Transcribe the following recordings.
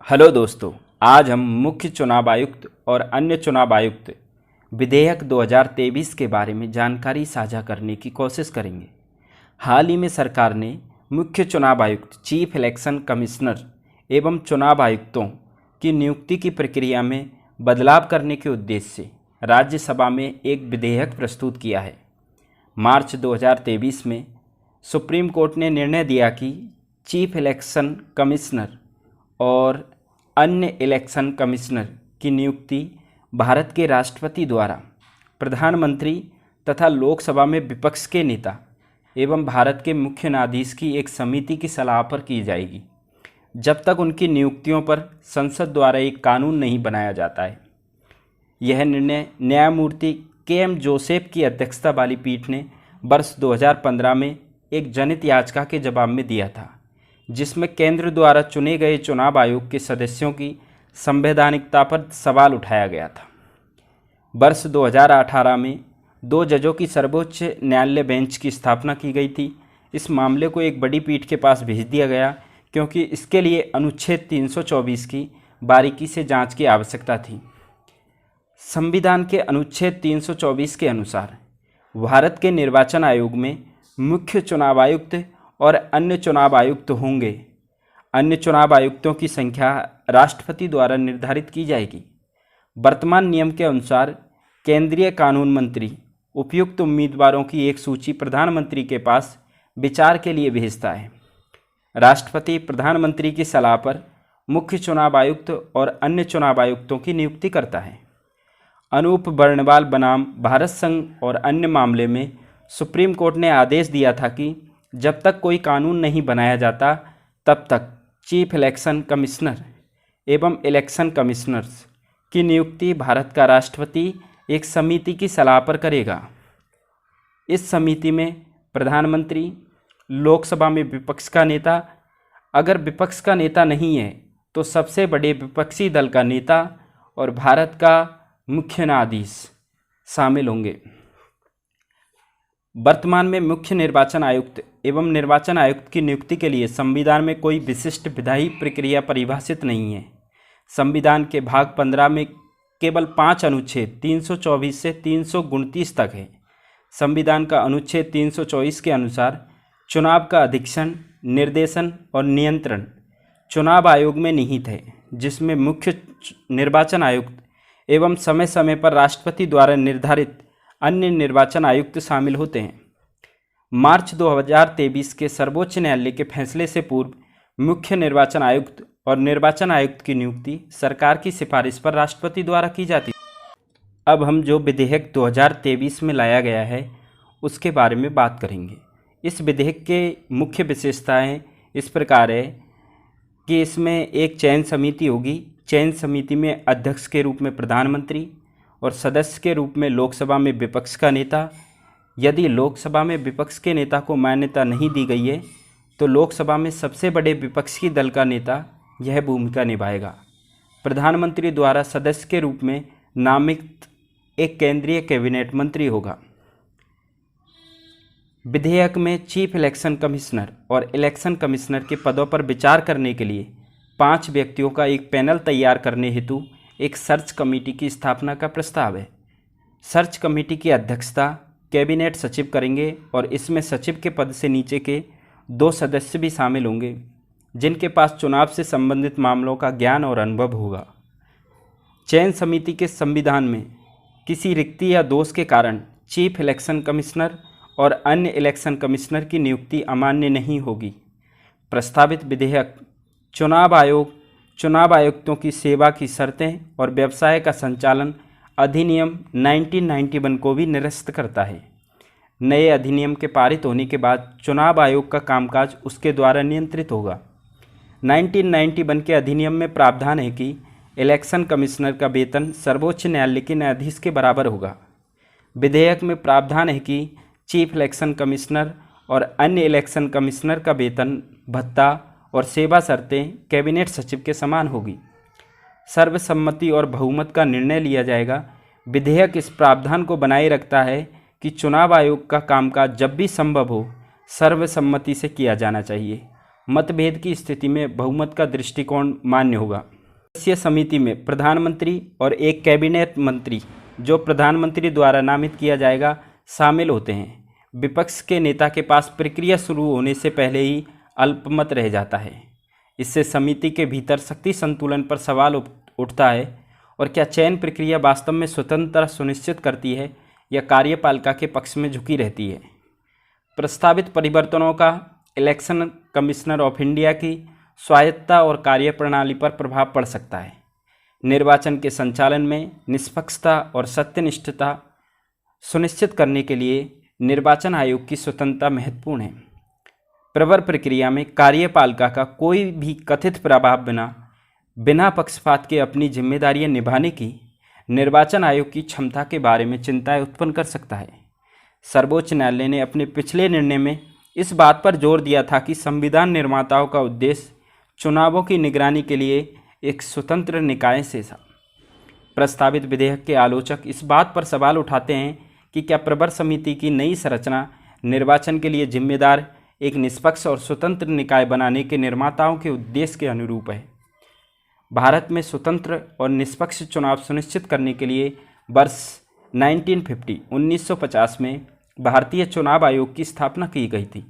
Hello दोस्तों, आज हम मुख्य चुनाव आयुक्त और अन्य चुनाव आयुक्त विधेयक 2023 के बारे में जानकारी साझा करने की कोशिश करेंगे। हाल ही में सरकार ने मुख्य चुनाव आयुक्त, चीफ इलेक्शन कमिश्नर एवं चुनाव आयुक्तों की नियुक्ति की प्रक्रिया में बदलाव करने के उद्देश्य से राज्यसभा में एक विधेयक प्रस्तुत किया है। मार्च 2023 में सुप्रीम कोर्ट ने निर्णय दिया कि चीफ इलेक्शन कमिश्नर और अन्य इलेक्शन कमिश्नर की नियुक्ति भारत के राष्ट्रपति द्वारा प्रधानमंत्री तथा लोकसभा में विपक्ष के नेता एवं भारत के मुख्य न्यायाधीश की एक समिति की सलाह पर की जाएगी, जब तक उनकी नियुक्तियों पर संसद द्वारा एक कानून नहीं बनाया जाता है। यह निर्णय न्यायमूर्ति के.एम. जोसेफ की अध्यक्षता वाली पीठ ने वर्ष 2015 में एक जनहित याचिका के जवाब में दिया था, जिसमें केंद्र द्वारा चुने गए चुनाव आयोग के सदस्यों की संवैधानिकता पर सवाल उठाया गया था। वर्ष 2018 में 2 जजों की सर्वोच्च न्यायालय बेंच की स्थापना की गई थी। इस मामले को एक बड़ी पीठ के पास भेज दिया गया, क्योंकि इसके लिए अनुच्छेद 324 की बारीकी से जांच की आवश्यकता थी। संविधान के अनुच्छेद 324 के अनुसार भारत के निर्वाचन आयोग में मुख्य चुनाव आयुक्त और अन्य चुनाव आयुक्त होंगे। अन्य चुनाव आयुक्तों की संख्या राष्ट्रपति द्वारा निर्धारित की जाएगी। वर्तमान नियम के अनुसार केंद्रीय कानून मंत्री उपयुक्त उम्मीदवारों की एक सूची प्रधानमंत्री के पास विचार के लिए भेजता है। राष्ट्रपति प्रधानमंत्री की सलाह पर मुख्य चुनाव आयुक्त और अन्य चुनाव आयुक्तों की नियुक्ति करता है। अनूप बर्णवाल बनाम भारत संघ और अन्य मामले में सुप्रीम कोर्ट ने आदेश दिया था कि जब तक कोई कानून नहीं बनाया जाता, तब तक चीफ इलेक्शन कमिश्नर एवं इलेक्शन कमिश्नर्स की नियुक्ति भारत का राष्ट्रपति एक समिति की सलाह पर करेगा। इस समिति में प्रधानमंत्री, लोकसभा में विपक्ष का नेता, अगर विपक्ष का नेता नहीं है तो सबसे बड़े विपक्षी दल का नेता और भारत का मुख्य न्यायाधीश शामिल होंगे। वर्तमान में मुख्य निर्वाचन आयुक्त एवं निर्वाचन आयुक्त की नियुक्ति के लिए संविधान में कोई विशिष्ट विधायी प्रक्रिया परिभाषित नहीं है। संविधान के भाग 15 में केवल 5 अनुच्छेद 324 से 329 तक है। संविधान का अनुच्छेद 324 के अनुसार चुनाव का अधीक्षण, निर्देशन और नियंत्रण चुनाव आयोग में निहित है, जिसमें मुख्य निर्वाचन आयुक्त एवं समय समय पर राष्ट्रपति द्वारा निर्धारित अन्य निर्वाचन आयुक्त शामिल होते हैं। मार्च 2023 के सर्वोच्च न्यायालय के फैसले से पूर्व मुख्य निर्वाचन आयुक्त और निर्वाचन आयुक्त की नियुक्ति सरकार की सिफारिश पर राष्ट्रपति द्वारा की जाती है। अब हम जो विधेयक 2023 में लाया गया है उसके बारे में बात करेंगे। इस विधेयक के मुख्य विशेषताएं इस प्रकार है कि इसमें एक चयन समिति होगी। चयन समिति में अध्यक्ष के रूप में प्रधानमंत्री और सदस्य के रूप में लोकसभा में विपक्ष का नेता। यदि लोकसभा में विपक्ष के नेता को मान्यता नहीं दी गई है तो लोकसभा में सबसे बड़े विपक्षी दल का नेता यह भूमिका निभाएगा। प्रधानमंत्री द्वारा सदस्य के रूप में नामित एक केंद्रीय कैबिनेट मंत्री होगा। विधेयक में चीफ इलेक्शन कमिश्नर और इलेक्शन कमिश्नर के पदों पर विचार करने के लिए 5 व्यक्तियों का एक पैनल तैयार करने हेतु एक सर्च कमेटी की स्थापना का प्रस्ताव है। सर्च कमेटी की अध्यक्षता कैबिनेट सचिव करेंगे और इसमें सचिव के पद से नीचे के 2 सदस्य भी शामिल होंगे, जिनके पास चुनाव से संबंधित मामलों का ज्ञान और अनुभव होगा। चयन समिति के संविधान में किसी रिक्ति या दोष के कारण चीफ इलेक्शन कमिश्नर और अन्य इलेक्शन कमिश्नर की नियुक्ति अमान्य नहीं होगी। प्रस्तावित विधेयक चुनाव आयोग, चुनाव आयुक्तों की सेवा की शर्तें और व्यवसाय का संचालन अधिनियम 1991 को भी निरस्त करता है। नए अधिनियम के पारित होने के बाद चुनाव आयोग का कामकाज उसके द्वारा नियंत्रित होगा। 1991 के अधिनियम में प्रावधान है कि इलेक्शन कमिश्नर का वेतन सर्वोच्च न्यायालय के न्यायाधीश के बराबर होगा। विधेयक में प्रावधान है कि चीफ इलेक्शन कमिश्नर और अन्य इलेक्शन कमिश्नर का वेतन, भत्ता और सेवा शर्तें कैबिनेट सचिव के समान होगी। सर्वसम्मति और बहुमत का निर्णय लिया जाएगा। विधेयक इस प्रावधान को बनाए रखता है कि चुनाव आयोग का कामकाज जब भी संभव हो सर्वसम्मति से किया जाना चाहिए मतभेद की स्थिति में बहुमत का दृष्टिकोण मान्य होगा। सदस्यीय समिति में प्रधानमंत्री और एक कैबिनेट मंत्री, जो प्रधानमंत्री द्वारा नामित किया जाएगा, शामिल होते हैं। विपक्ष के नेता के पास प्रक्रिया शुरू होने से पहले ही अल्पमत रह जाता है। इससे समिति के भीतर शक्ति संतुलन पर सवाल उठता है और क्या चयन प्रक्रिया वास्तव में स्वतंत्रता सुनिश्चित करती है या कार्यपालिका के पक्ष में झुकी रहती है। प्रस्तावित परिवर्तनों का इलेक्शन कमिश्नर ऑफ इंडिया की स्वायत्तता और कार्यप्रणाली पर प्रभाव पड़ सकता है। निर्वाचन के संचालन में निष्पक्षता और सत्यनिष्ठता सुनिश्चित करने के लिए निर्वाचन आयोग की स्वतंत्रता महत्वपूर्ण है। प्रवर प्रक्रिया में कार्यपालिका का कोई भी कथित प्रभाव बिना पक्षपात के अपनी जिम्मेदारियां निभाने की निर्वाचन आयोग की क्षमता के बारे में चिंताएं उत्पन्न कर सकता है। सर्वोच्च न्यायालय ने अपने पिछले निर्णय में इस बात पर जोर दिया था कि संविधान निर्माताओं का उद्देश्य चुनावों की निगरानी के लिए एक स्वतंत्र निकाय से था। प्रस्तावित विधेयक के आलोचक इस बात पर सवाल उठाते हैं कि क्या प्रवर समिति की नई संरचना निर्वाचन के लिए जिम्मेदार एक निष्पक्ष और स्वतंत्र निकाय बनाने के निर्माताओं के उद्देश्य के अनुरूप है। भारत में स्वतंत्र और निष्पक्ष चुनाव सुनिश्चित करने के लिए वर्ष 1950 में भारतीय चुनाव आयोग की स्थापना की गई थी।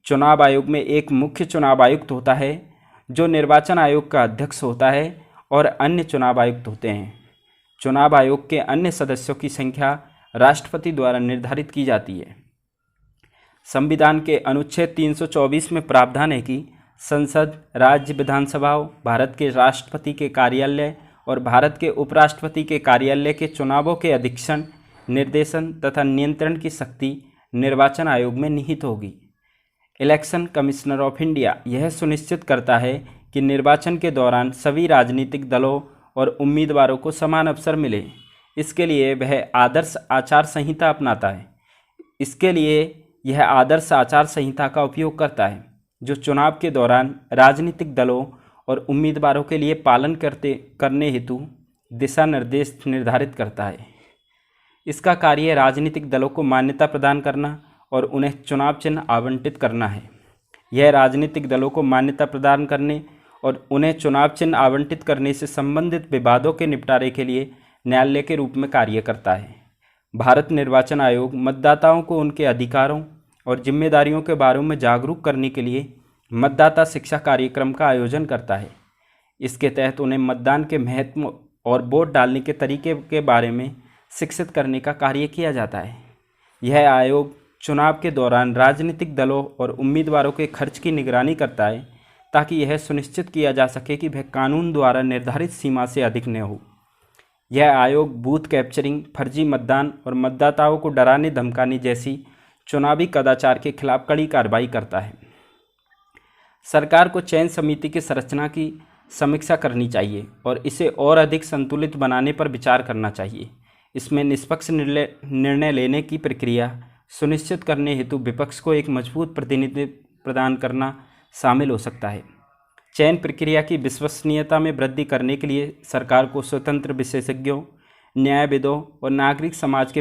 चुनाव आयोग में एक मुख्य चुनाव आयुक्त होता है, जो निर्वाचन आयोग का अध्यक्ष होता है, और अन्य चुनाव आयुक्त होते हैं। चुनाव आयोग के अन्य सदस्यों की संख्या राष्ट्रपति द्वारा निर्धारित की जाती है। संविधान के अनुच्छेद 324 में प्रावधान है कि संसद, राज्य विधानसभाओं, भारत के राष्ट्रपति के कार्यालय और भारत के उपराष्ट्रपति के कार्यालय के चुनावों के अधीक्षण, निर्देशन तथा नियंत्रण की शक्ति निर्वाचन आयोग में निहित होगी। इलेक्शन कमिश्नर ऑफ इंडिया यह सुनिश्चित करता है कि निर्वाचन के दौरान सभी राजनीतिक दलों और उम्मीदवारों को समान अवसर मिले। इसके लिए वह आदर्श आचार संहिता अपनाता है। इसके लिए यह आदर्श आचार संहिता का उपयोग करता है, जो चुनाव के दौरान राजनीतिक दलों और उम्मीदवारों के लिए पालन करने हेतु दिशा निर्देश निर्धारित करता है। इसका कार्य राजनीतिक दलों को मान्यता प्रदान करना और उन्हें चुनाव चिन्ह आवंटित करना है। यह राजनीतिक दलों को मान्यता प्रदान करने और उन्हें चुनाव चिन्ह आवंटित करने से संबंधित विवादों के निपटारे के लिए न्यायालय के रूप में कार्य करता है। भारत निर्वाचन आयोग मतदाताओं को उनके अधिकारों और जिम्मेदारियों के बारे में जागरूक करने के लिए मतदाता शिक्षा कार्यक्रम का आयोजन करता है। इसके तहत उन्हें मतदान के महत्व और वोट डालने के तरीके के बारे में शिक्षित करने का कार्य किया जाता है। यह आयोग चुनाव के दौरान राजनीतिक दलों और उम्मीदवारों के खर्च की निगरानी करता है, ताकि यह सुनिश्चित किया जा सके कि वह कानून द्वारा निर्धारित सीमा से अधिक न हो। यह आयोग बूथ कैप्चरिंग, फर्जी मतदान और मतदाताओं को डराने धमकाने जैसी चुनावी कदाचार के खिलाफ कड़ी कार्रवाई करता है। सरकार को चयन समिति की संरचना की समीक्षा करनी चाहिए और इसे और अधिक संतुलित बनाने पर विचार करना चाहिए। इसमें निष्पक्ष निर्णय लेने की प्रक्रिया सुनिश्चित करने हेतु विपक्ष को एक मजबूत प्रतिनिधित्व प्रदान करना शामिल हो सकता है। चयन प्रक्रिया की विश्वसनीयता में वृद्धि करने के लिए सरकार को स्वतंत्र विशेषज्ञों, न्यायविदों और नागरिक समाज के